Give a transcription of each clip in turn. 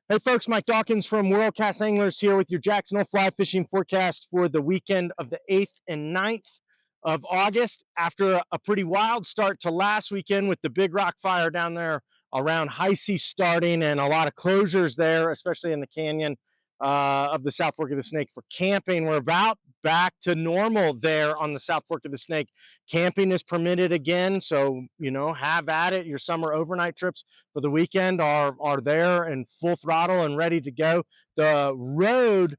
Hey folks, Mike Dawkins from World Cast Anglers here with your Jackson Hole fly fishing forecast for the weekend of the 8th and 9th of August. After a pretty wild start to last weekend with the Big Rock Fire down there around Heise starting and a lot of closures there, especially in the canyon of the South Fork of the Snake for camping. We're about back to normal there on the South Fork of the Snake. Camping is permitted again, so, have at it. Your summer overnight trips for the weekend are there and full throttle and ready to go. The road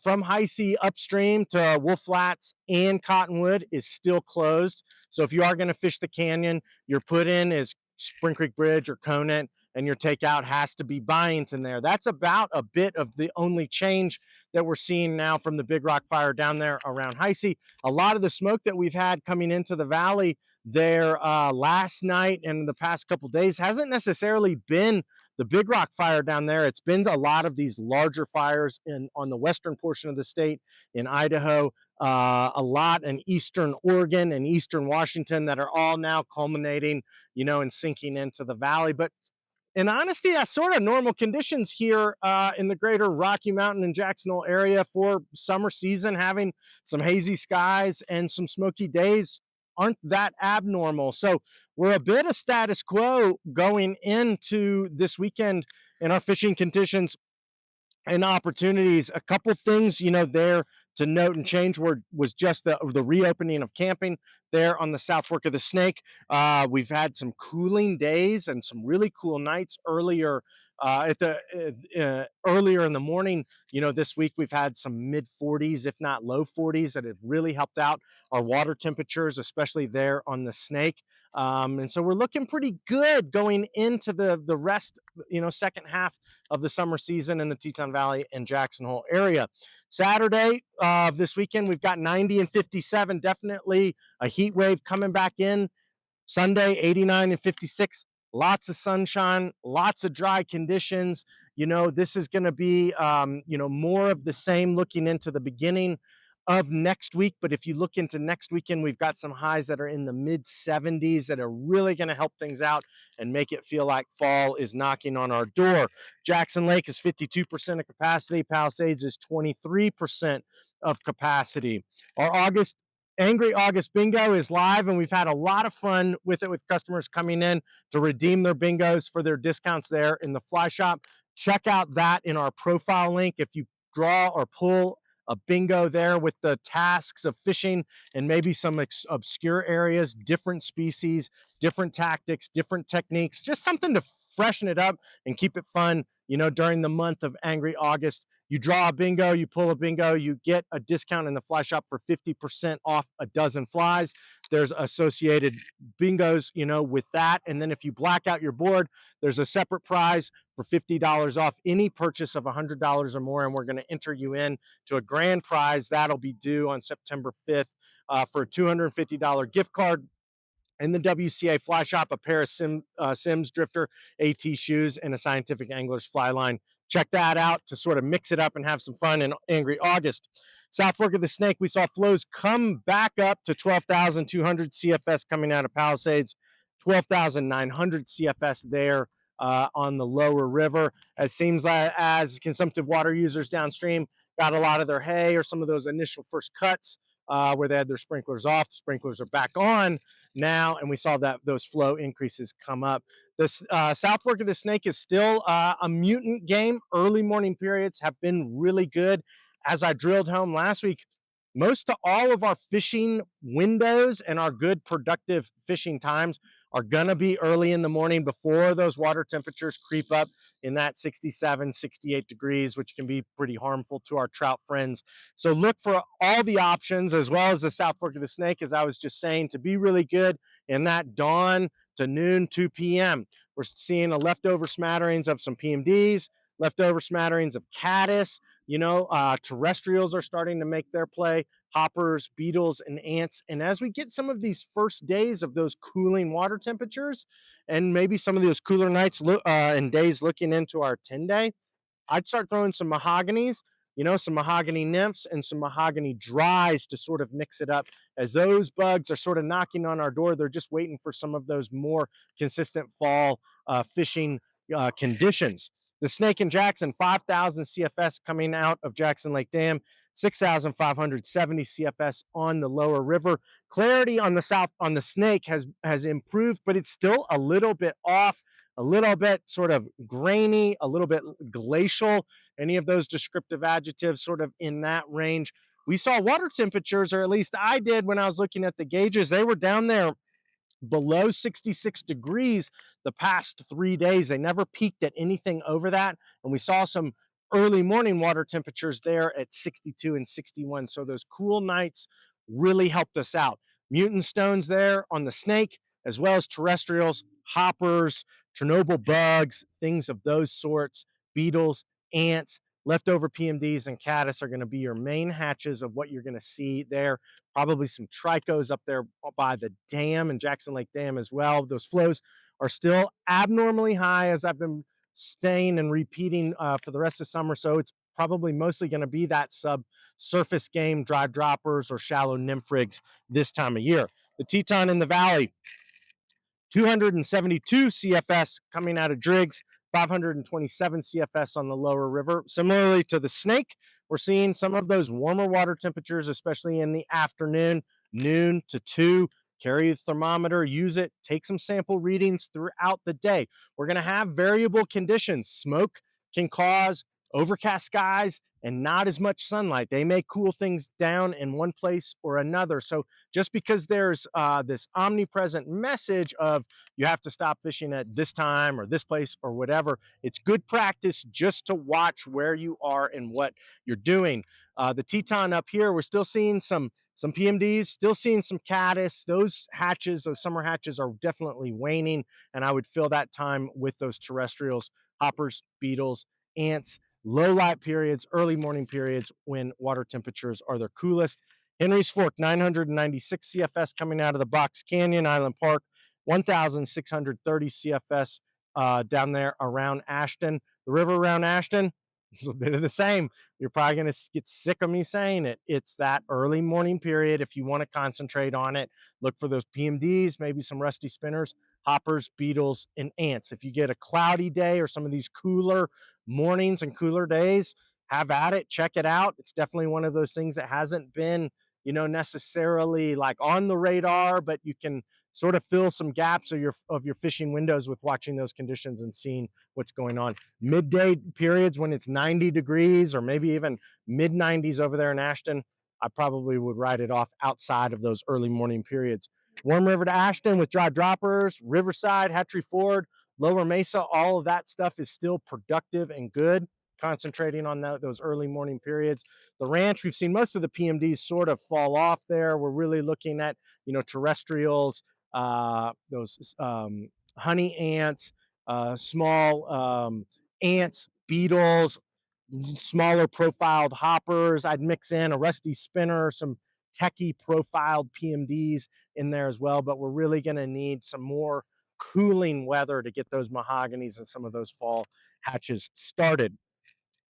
from Heise upstream to Wolf Flats and Cottonwood is still closed. So if you are going to fish the canyon, your put in is Spring Creek Bridge or Conant, and your takeout has to be Byington there. That's about a bit of the only change that we're seeing now from the Big Rock Fire down there around Heise. A lot of the smoke that we've had coming into the valley there last night and the past couple days hasn't necessarily been the Big Rock Fire down there. It's been a lot of these larger fires on the western portion of the state in Idaho, a lot in eastern Oregon and eastern Washington that are all now culminating, and sinking into the valley. But in honesty, that's sort of normal conditions here in the greater Rocky Mountain and Jackson Hole area for summer season. Having some hazy skies and some smoky days aren't that abnormal. So we're a bit of status quo going into this weekend in our fishing conditions and opportunities. A couple things, there to note and change was just the reopening of camping there on the South Fork of the Snake. We've had some cooling days and some really cool nights earlier earlier in the morning. This week we've had some mid 40s, if not low 40s, that have really helped out our water temperatures, especially there on the Snake. And so we're looking pretty good going into the rest, second half of the summer season in the Teton Valley and Jackson Hole area. Saturday of this weekend, we've got 90 and 57, definitely a heat wave coming back in. Sunday, 89 and 56, lots of sunshine, lots of dry conditions. This is going to be, more of the same looking into the beginning of next week. But if you look into next weekend, we've got some highs that are in the mid 70s that are really going to help things out and make it feel like fall is knocking on our door. Jackson Lake is 52% of capacity. Palisades is 23% of capacity. Our Angry August Bingo is live, and we've had a lot of fun with it with customers coming in to redeem their bingos for their discounts there in the fly shop. Check out that in our profile link. If you draw or pull a bingo there with the tasks of fishing and maybe some obscure areas, different species, different tactics, different techniques, just something to freshen it up and keep it fun, during the month of Angry August. You draw a bingo, you pull a bingo, you get a discount in the fly shop for 50% off a dozen flies. There's associated bingos, with that. And then if you black out your board, there's a separate prize for $50 off any purchase of $100 or more. And we're going to enter you in to a grand prize that'll be due on September 5th for a $250 gift card in the WCA Fly Shop, a pair of Sims Drifter AT shoes, and a Scientific Angler's fly line. Check that out to sort of mix it up and have some fun in Angry August. South Fork of the Snake, we saw flows come back up to 12,200 CFS coming out of Palisades, 12,900 CFS there on the lower river. It seems like as consumptive water users downstream got a lot of their hay or some of those initial first cuts where they had their sprinklers off. The sprinklers are back on now, and we saw that those flow increases come up. This South Fork of the Snake is still a mutant game. Early morning periods have been really good. As I drilled home last week, most to all of our fishing windows and our good productive fishing times are going to be early in the morning before those water temperatures creep up in that 67, 68 degrees, which can be pretty harmful to our trout friends. So look for all the options as well as the South Fork of the Snake, as I was just saying, to be really good in that dawn to noon, 2 p.m. We're seeing a leftover smatterings of some PMDs, leftover smatterings of caddis. Terrestrials are starting to make their play, hoppers, beetles, and ants. And as we get some of these first days of those cooling water temperatures and maybe some of those cooler nights and days looking into our 10-day, I'd start throwing some mahoganies, some mahogany nymphs and some mahogany dries to sort of mix it up. As those bugs are sort of knocking on our door, they're just waiting for some of those more consistent fall fishing conditions. The Snake in Jackson, 5,000 CFS coming out of Jackson Lake Dam, 6,570 CFS on the lower river. Clarity on the south on the Snake has improved, but it's still a little bit off, a little bit sort of grainy, a little bit glacial. Any of those descriptive adjectives sort of in that range. We saw water temperatures, or at least I did when I was looking at the gauges. They were down there below 66 degrees the past 3 days. They never peaked at anything over that. And we saw some early morning water temperatures there at 62 and 61. So those cool nights really helped us out. Mutant stones there on the Snake, as well as terrestrials, hoppers, Chernobyl bugs, things of those sorts, beetles, ants, leftover PMDs, and caddis are going to be your main hatches of what you're going to see there. Probably some tricos up there by the dam and Jackson Lake Dam as well. Those flows are still abnormally high, as I've been saying and repeating for the rest of summer. So it's probably mostly going to be that subsurface game, dry droppers or shallow nymph rigs this time of year. The Teton in the Valley, 272 CFS coming out of Driggs, 527 CFS on the lower river. Similarly to the Snake, we're seeing some of those warmer water temperatures, especially in the afternoon, noon to 2. Carry the thermometer, use it, take some sample readings throughout the day. We're going to have variable conditions. Smoke can cause overcast skies and not as much sunlight. They may cool things down in one place or another. So just because there's this omnipresent message of you have to stop fishing at this time or this place or whatever, it's good practice just to watch where you are and what you're doing. The Teton up here, we're still seeing some PMDs, still seeing some caddis. Those hatches, those summer hatches are definitely waning, and I would fill that time with those terrestrials, hoppers, beetles, ants, low light periods, early morning periods when water temperatures are their coolest. Henry's Fork, 996 CFS coming out of the Box Canyon Island Park, 1,630 CFS down there around Ashton. The river around Ashton, a bit of the same. You're probably going to get sick of me saying it. It's that early morning period. If you want to concentrate on it, look for those PMDs, maybe some rusty spinners, hoppers, beetles, and ants. If you get a cloudy day or some of these cooler mornings and cooler days, have at it, check it out. It's definitely one of those things that hasn't been, necessarily like on the radar, but you can sort of fill some gaps of your fishing windows with watching those conditions and seeing what's going on. Midday periods when it's 90 degrees or maybe even mid 90s over there in Ashton, I probably would write it off outside of those early morning periods. Warm River to Ashton with dry droppers, Riverside, Hatchery Ford, Lower Mesa, all of that stuff is still productive and good, concentrating on those early morning periods. The ranch, we've seen most of the PMDs sort of fall off there. We're really looking at, terrestrials, those honey ants, small ants, beetles, smaller profiled hoppers. I'd mix in a rusty spinner, some techie profiled PMDs in there as well, but we're really going to need some more cooling weather to get those mahoganies and some of those fall hatches started.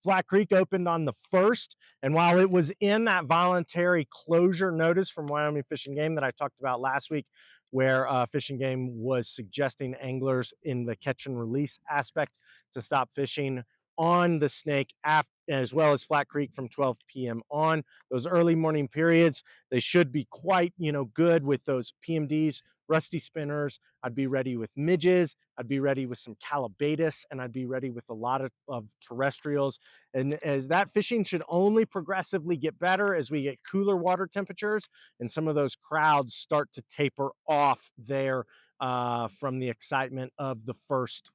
Flat Creek opened on the 1st, and while it was in that voluntary closure notice from Wyoming Fish and Game that I talked about last week, where Fish and Game was suggesting anglers in the catch and release aspect to stop fishing on the Snake after, as well as Flat Creek from 12 p.m. on. Those early morning periods, they should be quite, good with those PMDs, rusty spinners. I'd be ready with midges. I'd be ready with some calabatus, and I'd be ready with a lot of terrestrials. And as that fishing should only progressively get better as we get cooler water temperatures and some of those crowds start to taper off there from the excitement of the first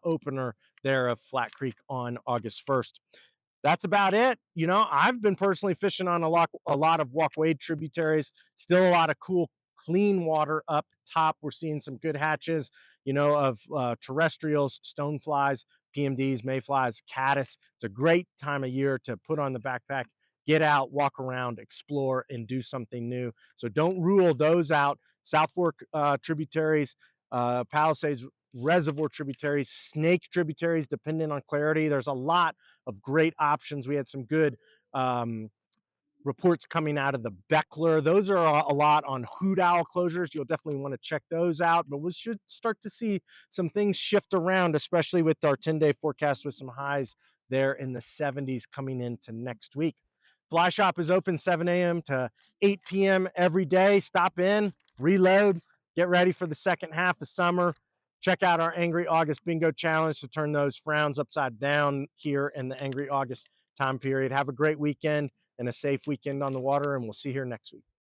opener there of Flat Creek on August 1st. That's about it. I've been personally fishing on a lot of Walk Wade tributaries. Still a lot of cool, clean water up top. We're seeing some good hatches, of terrestrials, stoneflies, PMDs, mayflies, caddis. It's a great time of year to put on the backpack, get out, walk around, explore, and do something new. So don't rule those out. South Fork tributaries, Palisades reservoir tributaries, Snake tributaries, depending on clarity. There's a lot of great options. We had some good reports coming out of the Beckler. Those are a lot on hoot owl closures. You'll definitely want to check those out. But we should start to see some things shift around, especially with our 10-day forecast with some highs there in the 70s coming into next week. Fly Shop is open 7 a.m. to 8 p.m. every day. Stop in, reload, get ready for the second half of summer. Check out our Angry August Bingo Challenge to turn those frowns upside down here in the Angry August time period. Have a great weekend and a safe weekend on the water, and we'll see you here next week.